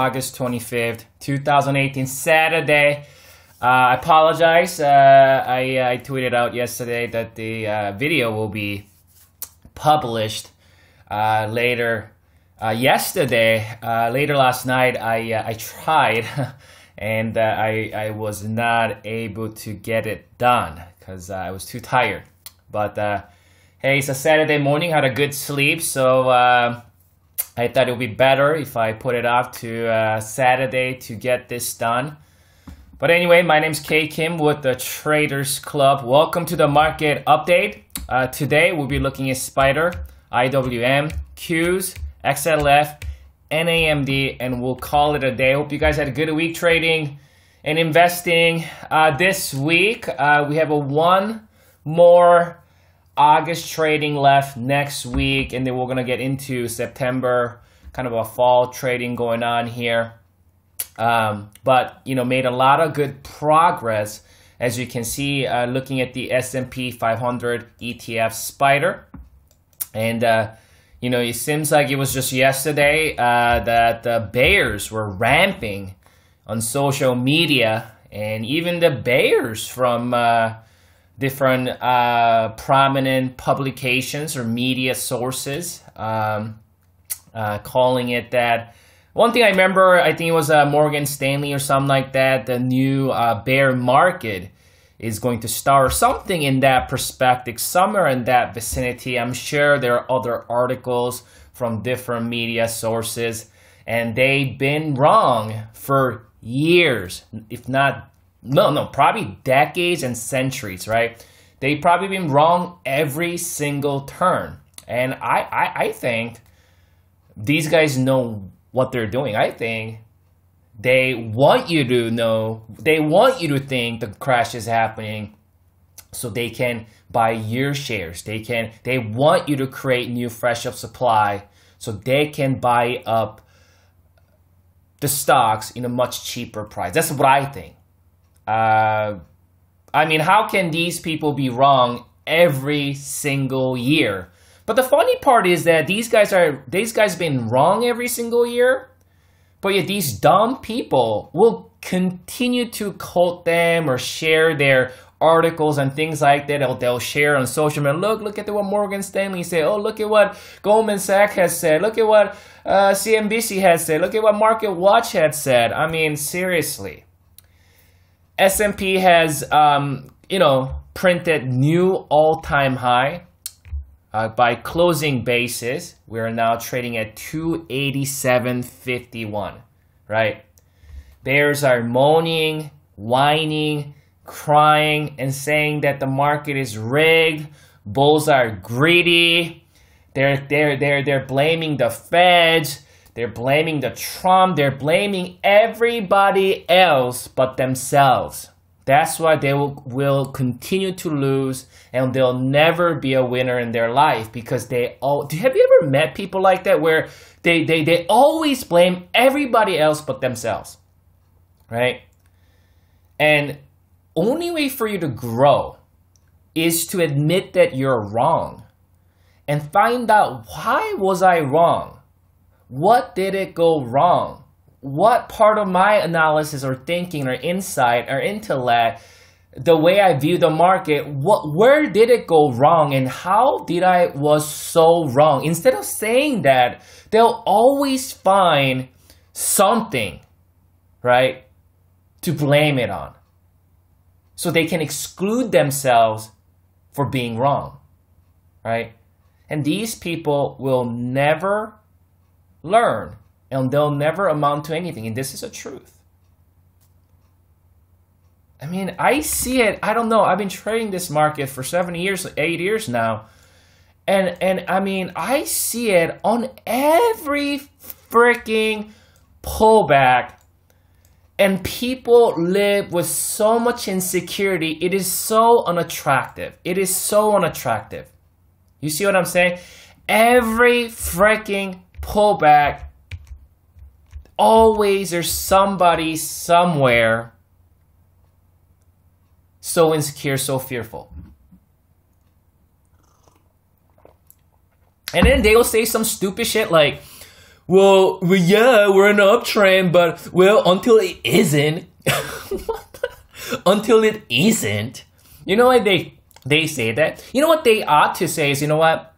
August 25th, 2018, Saturday. I apologize. I tweeted out yesterday that the video will be published later yesterday. Later last night, I tried and I was not able to get it done because I was too tired. But hey, it's a Saturday morning, had a good sleep, so I thought it would be better if I put it off to Saturday to get this done. But anyway, my name's K Kim with the Traders Club. Welcome to the market update. Today we'll be looking at Spider, IWM, Qs, XLF, NAMD, and we'll call it a day. Hope you guys had a good week trading and investing. This week we have one more August trading left next week, and then we're gonna get into September, kind of a fall trading going on here. But you know, made a lot of good progress, as you can see, looking at the S&P 500 ETF Spider, and you know, it seems like it was just yesterday that the bears were ramping on social media, and even the bears from different prominent publications or media sources calling it that. One thing I remember, I think it was Morgan Stanley or something like that, the new bear market is going to start, or something in that perspective, somewhere in that vicinity. I'm sure there are other articles from different media sources, and they've been wrong for years, if not probably decades and centuries, right? They've probably been wrong every single turn. And I think these guys know what they're doing. I think they want you to know, they want you to think the crash is happening so they can buy your shares. They want you to create new fresh up supply so they can buy up the stocks in a much cheaper price. That's what I think. I mean, how can these people be wrong every single year? But the funny part is that these guys have been wrong every single year, but yet these dumb people will continue to quote them or share their articles and things like that. They'll share on social media. Look at what Morgan Stanley said. Oh, look at what Goldman Sachs has said. Look at what CNBC has said. Look at what Market Watch had said. I mean, seriously. S&P has, printed new all-time high. By closing basis, we're now trading at 287.51, right? Bears are moaning, whining, crying, and saying that the market is rigged. Bulls are greedy. They're blaming the Feds. They're blaming the Trump. They're blaming everybody else but themselves. That's why they will continue to lose, and they'll never be a winner in their life, because have you ever met people like that where they always blame everybody else but themselves, right? And only way for you to grow is to admit that you're wrong and find out, why was I wrong? What did it go wrong? What part of my analysis or thinking or insight or intellect, the way I view the market, where did it go wrong, and how did I was so wrong? Instead of saying that, they'll always find something, right, to blame it on, so they can exclude themselves for being wrong, right? And these people will never learn, and they'll never amount to anything. And this is a truth. I mean, I see it. I don't know. I've been trading this market for 7 years, 8 years now. And I mean, I see it on every freaking pullback. And people live with so much insecurity. It is so unattractive. It is so unattractive. You see what I'm saying? Every freaking pullback, always there's somebody somewhere so insecure, so fearful. And then they will say some stupid shit like, well, yeah, we're in an uptrend, but, well, until it isn't. Until it isn't. You know why they say that? You know what they ought to say is, you know what?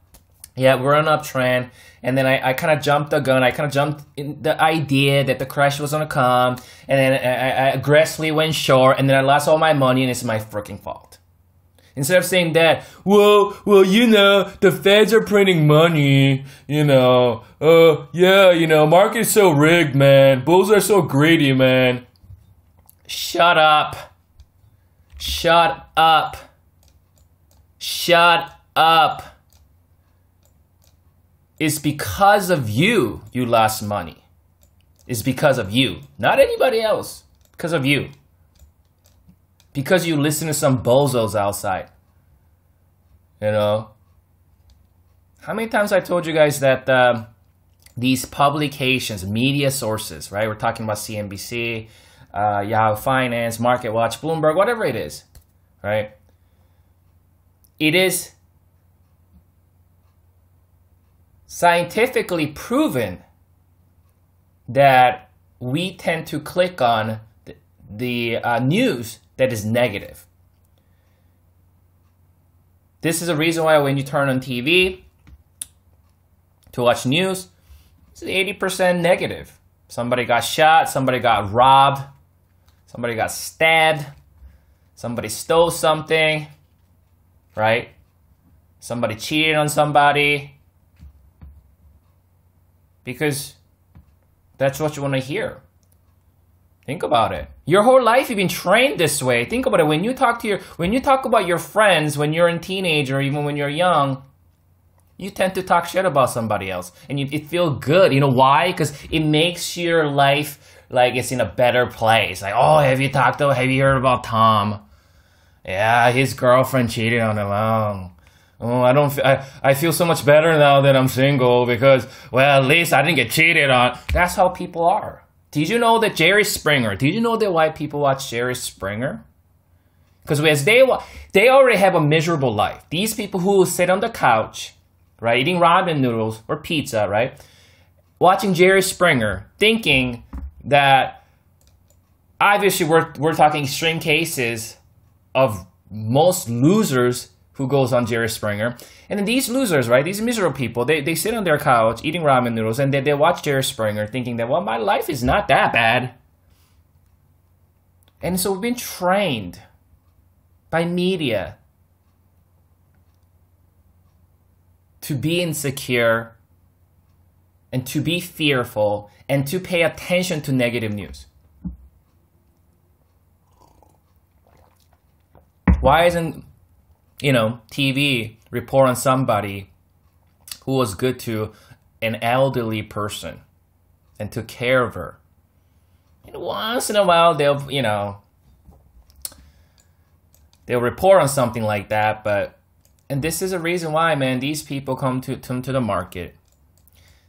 Yeah, we're on an uptrend. And then I kind of jumped the gun. I kind of jumped in the idea that the crash was going to come. And then I aggressively went short. And then I lost all my money and it's my freaking fault. Instead of saying that, well, you know, the feds are printing money, you know. Yeah, you know, market is so rigged, man. Bulls are so greedy, man. Shut up. Shut up. Shut up. It's because of you lost money. It's because of you. Not anybody else. Because of you. Because you listen to some bozos outside. You know? How many times I told you guys that these publications, media sources, right? We're talking about CNBC, Yahoo Finance, MarketWatch, Bloomberg, whatever it is, right? It is scientifically proven that we tend to click on the news that is negative. This is a reason why when you turn on TV to watch news, it's 80% negative. Somebody got shot, somebody got robbed, somebody got stabbed, somebody stole something, right? Somebody cheated on somebody. Because that's what you want to hear. Think about it. Your whole life you've been trained this way. Think about it. When you talk about your friends when you're a teenager, or even when you're young, you tend to talk shit about somebody else, and it feels good. You know why? Because it makes your life like it's in a better place. Like, oh, have you heard about Tom? Yeah, his girlfriend cheated on him. Oh, I feel so much better now that I'm single because, well, at least I didn't get cheated on. That's how people are. Did you know that Jerry Springer, did you know that why people watch Jerry Springer? Because as they already have a miserable life. These people who sit on the couch, right, eating ramen noodles or pizza, right, watching Jerry Springer, thinking that obviously we're talking extreme cases of most losers who goes on Jerry Springer. And then these losers, right, these miserable people, they sit on their couch eating ramen noodles and they watch Jerry Springer thinking that, well, my life is not that bad. And so we've been trained by media to be insecure and to be fearful and to pay attention to negative news. Why isn't, TV report on somebody who was good to an elderly person and took care of her? And once in a while, they'll report on something like that, and this is a reason why, man, these people come to the market.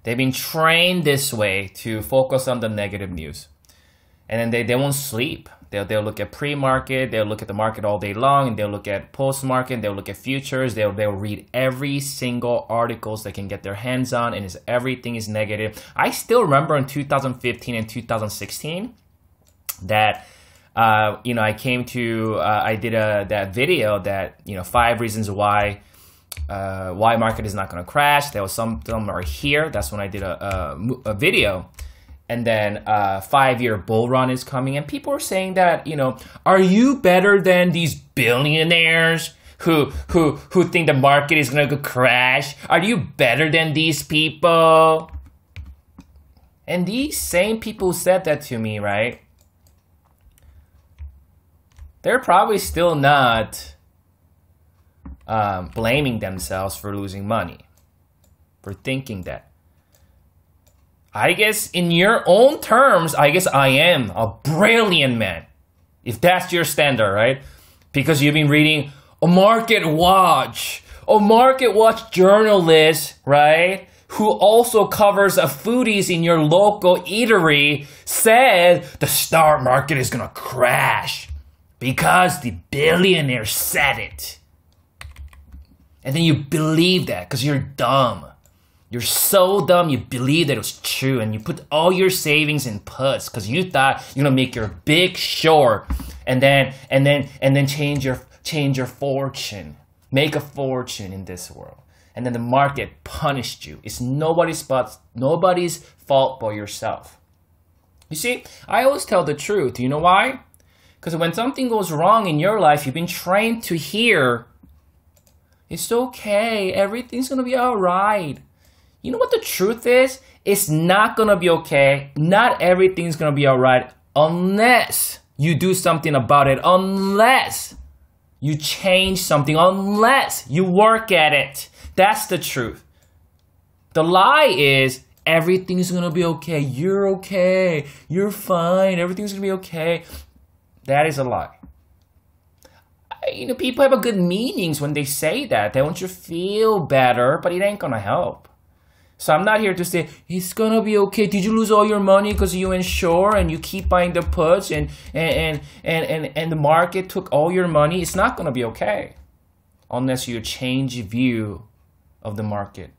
They've been trained this way to focus on the negative news. And then they won't sleep. They'll look at pre-market, they'll look at the market all day long, and they'll look at post-market, they'll look at futures, they'll read every single articles they can get their hands on, and everything is negative. I still remember in 2015 and 2016 that I did that video that 5 reasons why market is not going to crash. There was some are here. That's when I did a video. And then 5-year bull run is coming, and people are saying that, are you better than these billionaires who think the market is gonna go crash? Are you better than these people? And these same people who said that to me, right? They're probably still not blaming themselves for losing money, for thinking that. I guess in your own terms, I guess I am a brilliant man. If that's your standard, right? Because you've been reading a market watch journalist, right? Who also covers a foodies in your local eatery said the stock market is gonna crash because the billionaire said it. And then you believe that because you're dumb. You're so dumb you believe that it was true and you put all your savings in puts because you thought you're gonna make your big short and then change your fortune. Make a fortune in this world. And then the market punished you. It's nobody's fault but yourself. You see, I always tell the truth. You know why? Because when something goes wrong in your life, you've been trained to hear, it's okay, everything's gonna be alright. You know what the truth is? It's not gonna be okay. Not everything's gonna be alright unless you do something about it, unless you change something, unless you work at it. That's the truth. The lie is everything's gonna be okay. You're fine, everything's gonna be okay. That is a lie. You know, people have a good meanings when they say that. They want you to feel better, but it ain't gonna help. So I'm not here to say, it's gonna be okay. Did you lose all your money because you insure and you keep buying the puts and the market took all your money? It's not gonna be okay unless you change view of the market.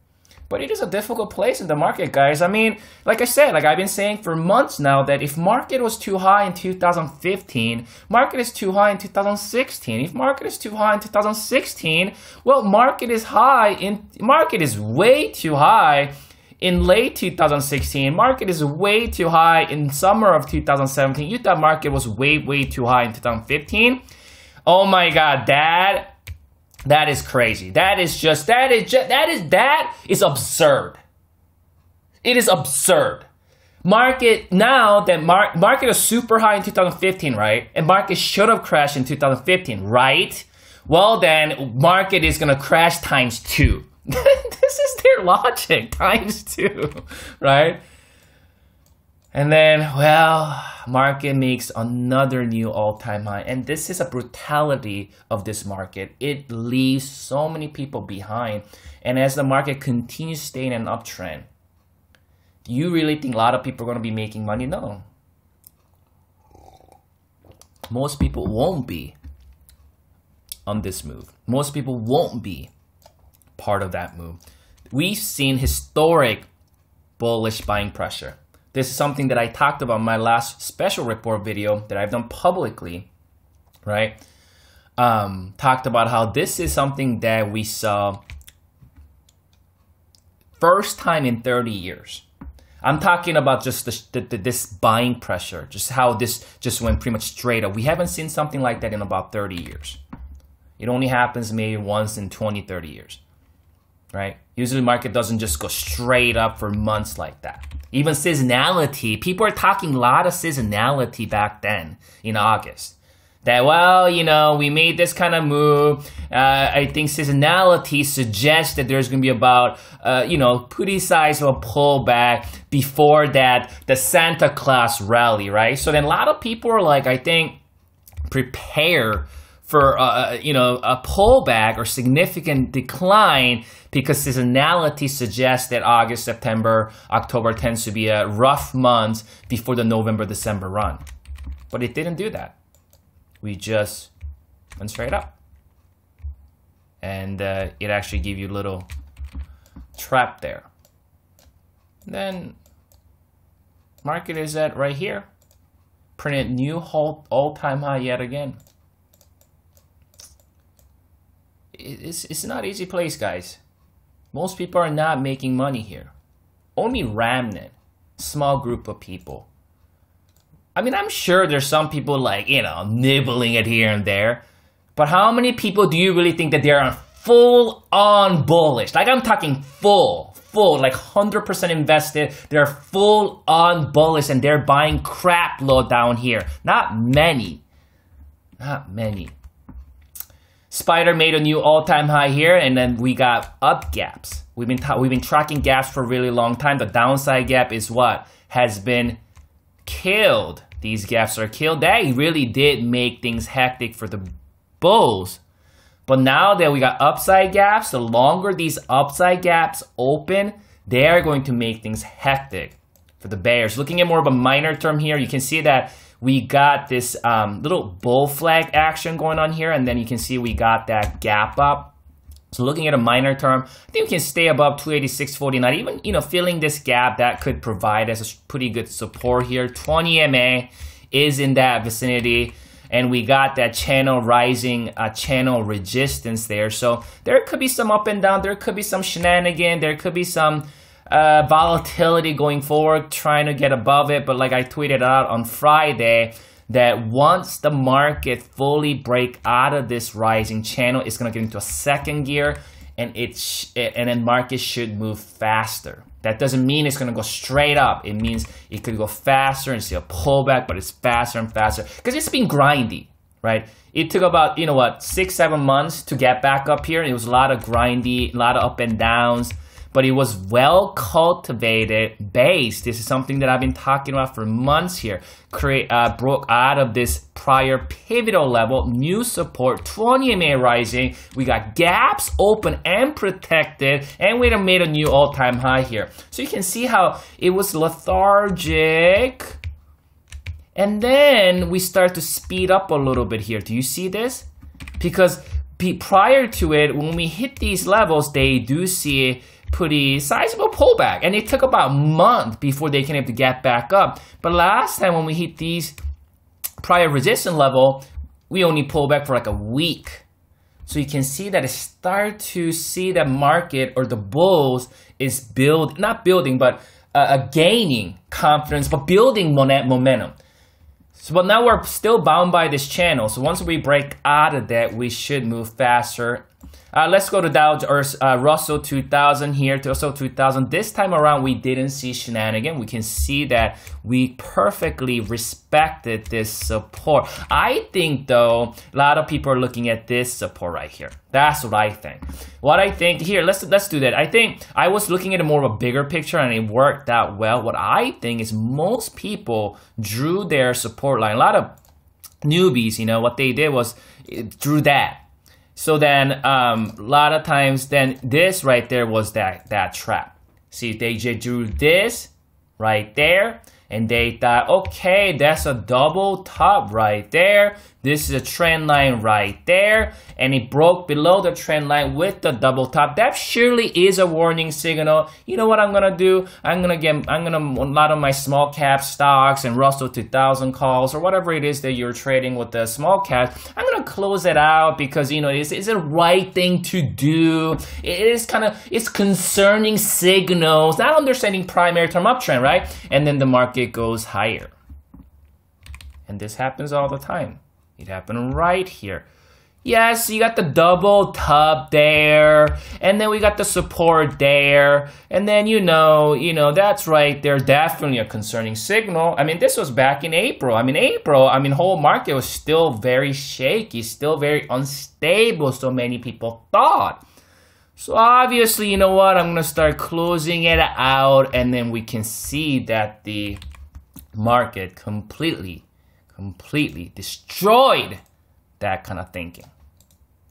But it is a difficult place in the market, guys. I mean, like I said, like I've been saying for months now that if market was too high in 2015, market is too high in 2016. If market is too high in 2016, well, market is way too high in late 2016. Market is way too high in summer of 2017. You thought market was way too high in 2015. Oh my God, that is crazy. That is absurd. It is absurd. Market now that market is super high in 2015, right? And market should have crashed in 2015, right? Well, then market is gonna crash times 2. This is their logic, times 2, right? And then, well, market makes another new all-time high. And this is a brutality of this market. It leaves so many people behind. And as the market continues to stay in an uptrend, do you really think a lot of people are going to be making money? No. Most people won't be on this move. Most people won't be part of that move. We've seen historic bullish buying pressure. This is something that I talked about in my last special report video that I've done publicly, right? Talked about how this is something that we saw first time in 30 years. I'm talking about just this buying pressure, just how this just went pretty much straight up. We haven't seen something like that in about 30 years. It only happens maybe once in 20, 30 years, right? Usually the market doesn't just go straight up for months like that. Even seasonality, people are talking a lot of seasonality back then in August. That, well, you know, we made this kind of move. I think seasonality suggests that there's going to be about, you know, pretty size of a pullback before that, the Santa Claus rally, right? So then a lot of people are like, I think, prepare for, you know, a pullback or significant decline because seasonality suggests that August, September, October tends to be a rough month before the November, December run. But it didn't do that. We just went straight up. And it actually gave you a little trap there. Then market is at right here. Printed new all-time high yet again. It's not an easy place, guys. Most people are not making money here. Only remnant, small group of people. I mean, I'm sure there's some people like, you know, nibbling it here and there. But how many people do you really think that they're full-on bullish? Like, I'm talking full, like 100% invested. They're full-on bullish and they're buying crap load down here. Not many. Not many. Spider made a new all-time high here, and then we got up gaps. We've been tracking gaps for a really long time. The downside gap is what has been killed. These gaps are killed. That really did make things hectic for the bulls. But now that we got upside gaps, the longer these upside gaps open, they are going to make things hectic for the bears. Looking at more of a minor term here, you can see that we got this little bull flag action going on here, and then you can see we got that gap up So looking at a minor term, I think we can stay above 286.49. Even, you know, filling this gap, that could provide us a pretty good support here. 20 MA is in that vicinity. And we got that channel rising, channel resistance there. So there could be some up and down. There could be some shenanigan. There could be some volatility going forward, trying to get above it. But like I tweeted out on Friday, that once the market fully break out of this rising channel, it's going to get into a second gear, and then market should move faster. That doesn't mean it's going to go straight up. It means it could go faster and see a pullback, but it's faster and faster because it's been grindy, right? It took about, you know what, 6-7 months to get back up here. It was a lot of grindy, a lot of up and downs. But it was well cultivated base. This is something that I've been talking about for months here. Broke out of this prior pivotal level, new support, 20 MA rising. We got gaps open and protected, and we made a new all-time high here. So you can see how it was lethargic. And then we start to speed up a little bit here. Do you see this? Because prior to it, when we hit these levels, they do see pretty sizable pullback, and it took about a month before they can able to get back up. But last time when we hit these prior resistance level, we only pulled back for like a week. So you can see that it start to see the market or the bulls is gaining confidence, but building momentum. So, but now we're still bound by this channel. So once we break out of that, we should move faster. Let's go to Russell 2000 here to Russell 2000. This time around, we didn't see shenanigan. We can see that we perfectly respected this support. I think, though, a lot of people are looking at this support right here. That's what I think. What I think here, let's do that. I think I was looking at more of a bigger picture, and it worked out well. What I think is most people drew their support line. A lot of newbies, you know, what they did was drew that. So then a lot of times then this right there was that trap. See, they drew this right there, and they thought, okay, that's a double top right there. This is a trend line right there, and it broke below the trend line with the double top. That surely is a warning signal. You know what I'm gonna do? I'm gonna a lot of my small cap stocks and Russell 2000 calls or whatever it is that you're trading with the small cap. I'm gonna close it out because, you know, it's the right thing to do. It's concerning signals, not understanding primary term uptrend, right? And then the market goes higher, and this happens all the time. It happened right here. Yes, you got the double top there, and then we got the support there, and then you know that's right there, definitely a concerning signal. I mean, this was back in April. Whole market was still very shaky, still very unstable, so many people thought. So obviously, you know what, I'm gonna start closing it out, and then we can see that the market completely destroyed that kind of thinking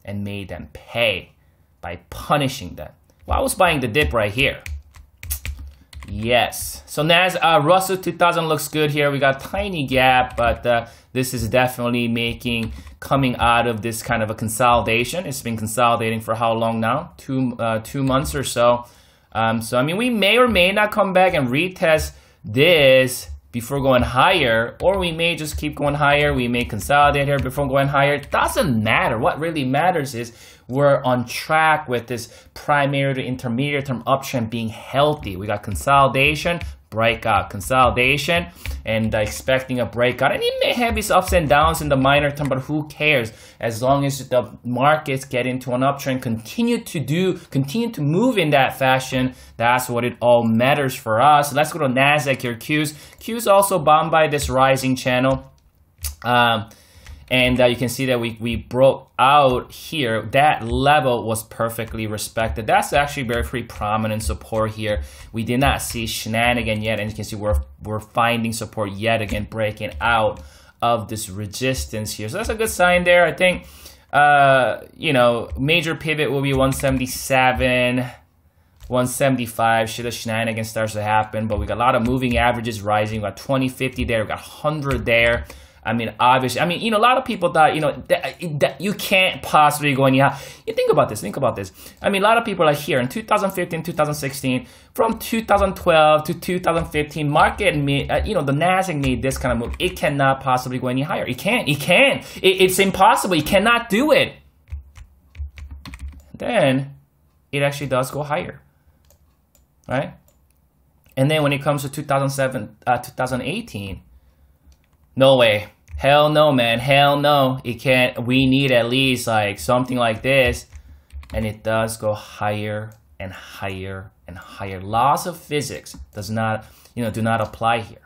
and made them pay by punishing them. Well, I was buying the dip right here. Yes. So Russell 2000 looks good here. We got tiny gap, but this is definitely coming out of this kind of a consolidation. It's been consolidating for how long now? 2 months or so. So I mean, we may or may not come back and retest this before going higher, or we may just keep going higher. We may consolidate here before going higher. It doesn't matter. What really matters is we're on track with this primary to intermediate term uptrend being healthy. We got consolidation, breakout, consolidation, and expecting a breakout. And it may have its ups and downs in the minor term, but who cares? As long as the markets get into an uptrend, continue to move in that fashion, that's what it all matters for us. Let's go to Nasdaq here. Q's also bound by this rising channel. And you can see that we broke out here. That level was perfectly respected. That's actually pretty prominent support here. We did not see shenanigan yet, and you can see we're finding support yet again, breaking out of this resistance here. So that's a good sign there. I think major pivot will be 177, 175 should a shenanigan starts to happen. But we got a lot of moving averages rising. We got 2050 there, we got 100 there. I mean, obviously, I mean, you know, a lot of people thought, you know, that you can't possibly go any higher. You think about this, I mean, a lot of people are here in 2015, 2016, from 2012 to 2015, market made, you know, the Nasdaq made this kind of move. It cannot possibly go any higher. It can't. It's impossible. You cannot do it. Then it actually does go higher, right? And then when it comes to 2018, no way. Hell no, man. Hell no. It can't. We need at least like something like this. And it does go higher and higher and higher. Laws of physics does not, you know, do not apply here.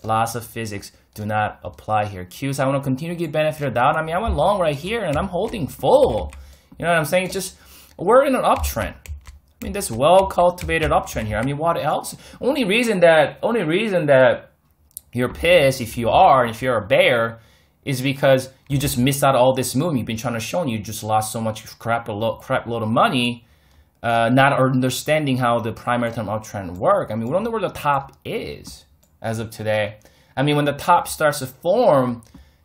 Laws of physics do not apply here. Qs, I want to continue to give benefit of doubt. I mean, I went long right here and I'm holding full. You know what I'm saying? It's just, we're in an uptrend. I mean, this well-cultivated uptrend here. I mean, what else? Only reason that you're pissed, if you're a bear, is because you just missed out all this movement. You've been trying to show you just lost so much crap load of money, not understanding how the primary term uptrend work. I mean, we don't know where the top is as of today. I mean, when the top starts to form,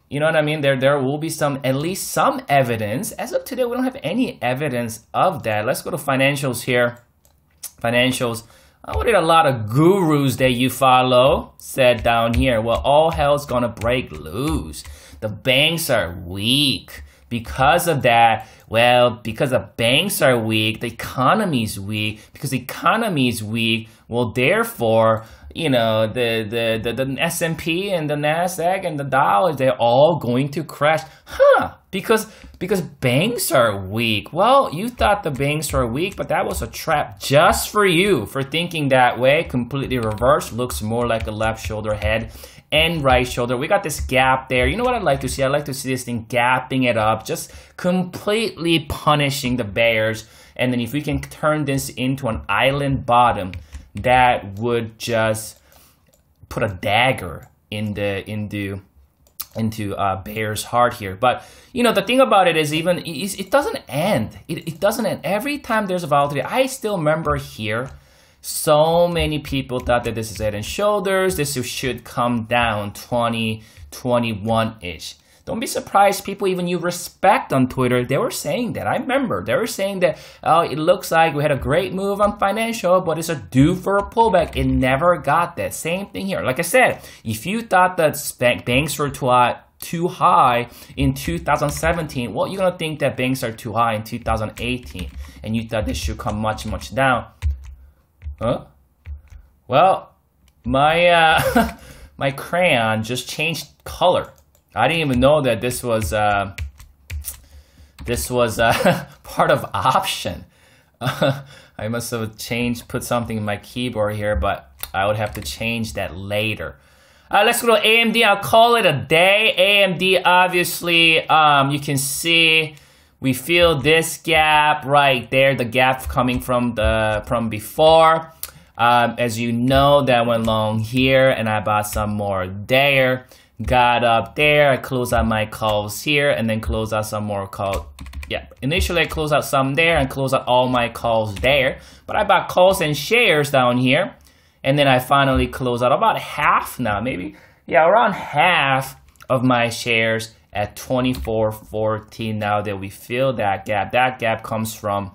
you know what I mean? There will be at least some evidence. As of today, we don't have any evidence of that. Let's go to financials here. Financials. What did a lot of gurus that you follow said down here? Well, all hell's gonna break loose. The banks are weak. Because of that, well, because the banks are weak, the economy's weak. Because the economy is weak, well, therefore, you know, the S&P and the Nasdaq and the Dow, they're all going to crash. Huh? Because banks are weak. Well, you thought the banks were weak, but that was a trap just for you for thinking that way. Completely reversed. Looks more like a left shoulder head and right shoulder. We got this gap there. You know what I'd like to see? I'd like to see this thing gapping it up, just completely punishing the bears. And then if we can turn this into an island bottom, that would just put a dagger into bear's heart here. But you know, the thing about it is, it doesn't end. It doesn't end. Every time there's a volatility, I still remember here, so many people thought that this is head and shoulders. This should come down 21-ish. Don't be surprised, people even you respect on Twitter, they were saying that. I remember they were saying that, oh, it looks like we had a great move on financial, but it's a due for a pullback. It never got that. Same thing here. Like I said, if you thought that banks were too high in 2017, well, you're going to think that banks are too high in 2018, and you thought they should come much, much down. Huh? Well, my my crayon just changed color. I didn't even know that this was part of option. I must have put something in my keyboard here, but I would have to change that later. Let's go to AMD. I'll call it a day. AMD, obviously, you can see we feel this gap right there, the gap coming from before. As you know, that went long here, and I bought some more there. Got up there, I closed out my calls here, and then close out some more calls. Yeah, initially I closed out some there and closed out all my calls there. But I bought calls and shares down here. And then I finally closed out about half now, maybe. Yeah, around half of my shares at 24.14 now that we fill that gap. That gap comes from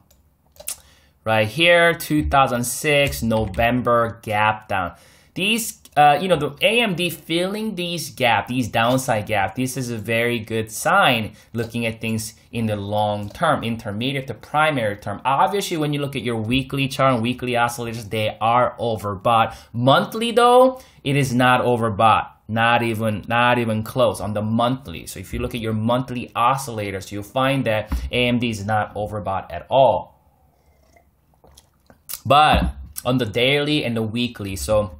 right here, 2006, November gap down. These you know, the AMD filling these downside gap, this is a very good sign looking at things in the long term, intermediate to primary term. Obviously, when you look at your weekly chart and weekly oscillators, they are overbought. Monthly though, it is not overbought. Not even close on the monthly. So if you look at your monthly oscillators, you'll find that AMD is not overbought at all. But on the daily and the weekly, so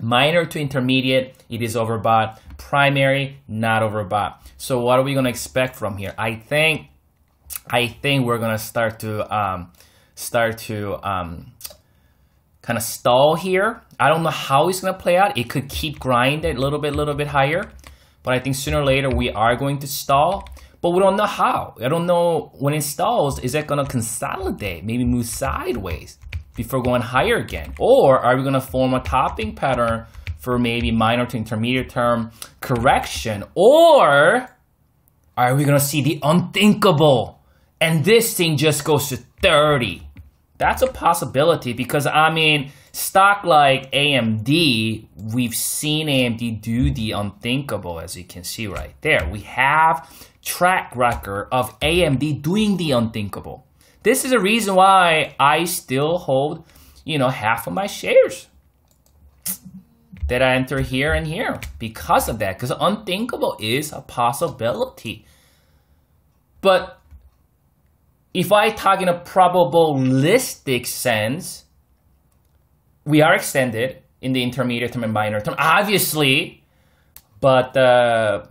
minor to intermediate, it is overbought. Primary, not overbought. So what are we going to expect from here? I think we're going to start to kind of stall here. I don't know how it's going to play out. It could keep grinding a little bit higher, but I think sooner or later we are going to stall. But we don't know how. I don't know when it stalls. Is it going to consolidate, maybe move sideways before going higher again? Or are we going to form a topping pattern for maybe minor to intermediate term correction? Or are we going to see the unthinkable and this thing just goes to 30? That's a possibility because, I mean, stock like AMD, we've seen AMD do the unthinkable, as you can see right there. We have track record of AMD doing the unthinkable. This is a reason why I still hold, you know, half of my shares that I enter here and here because of that, because unthinkable is a possibility. But if I talk in a probabilistic sense, we are extended in the intermediate term and minor term, obviously. But I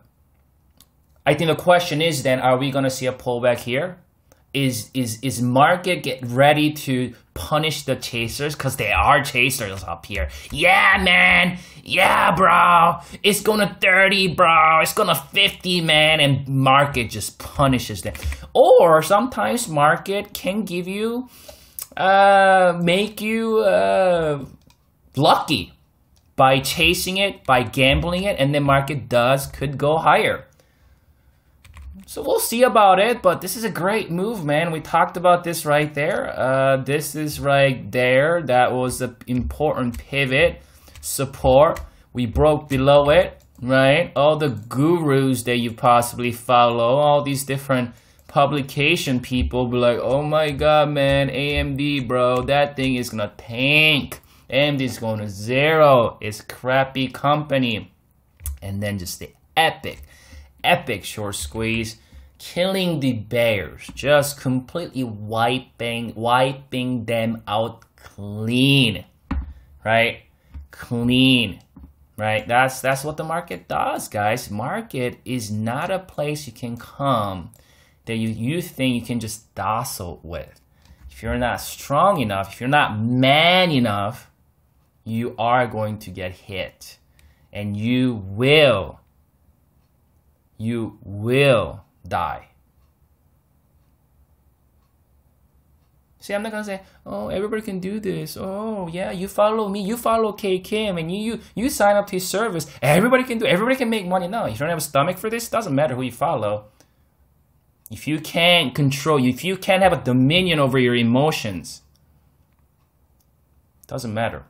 think the question is then, are we going to see a pullback here? Is market get ready to punish the chasers? Because they are chasers up here. Yeah, man. Yeah, bro. It's going to 30, bro. It's going to 50, man. And market just punishes them. Or sometimes market can give you, make you lucky by chasing it, by gambling it. And then market could go higher. So we'll see about it, but this is a great move, man. We talked about this right there. This is right there. That was the important pivot support. We broke below it, right? All the gurus that you possibly follow, all these different publication people be like, oh my God, man, AMD, bro, that thing is gonna tank. AMD is going to zero. It's crappy company. And then just the epic short squeeze, killing the bears, just completely wiping them out clean, right? Clean, right? That's what the market does, guys. Market is not a place you can come that you think you can just docile with. If you're not strong enough, if you're not man enough, you are going to get hit, and you will die. See, I'm not gonna say, oh, everybody can do this. Oh, yeah, you follow me, you follow K Kim, and you sign up to his service. Everybody can do it. Everybody can make money. No, if you don't have a stomach for this, it doesn't matter who you follow. If you can't control, if you can't have a dominion over your emotions, it doesn't matter.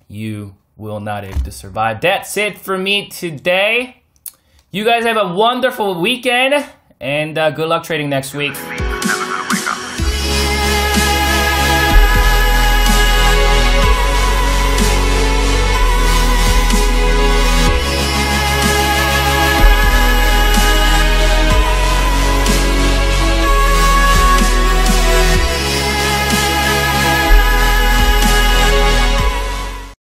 You will not able to survive. That's it for me today. You guys have a wonderful weekend, and good luck trading next week.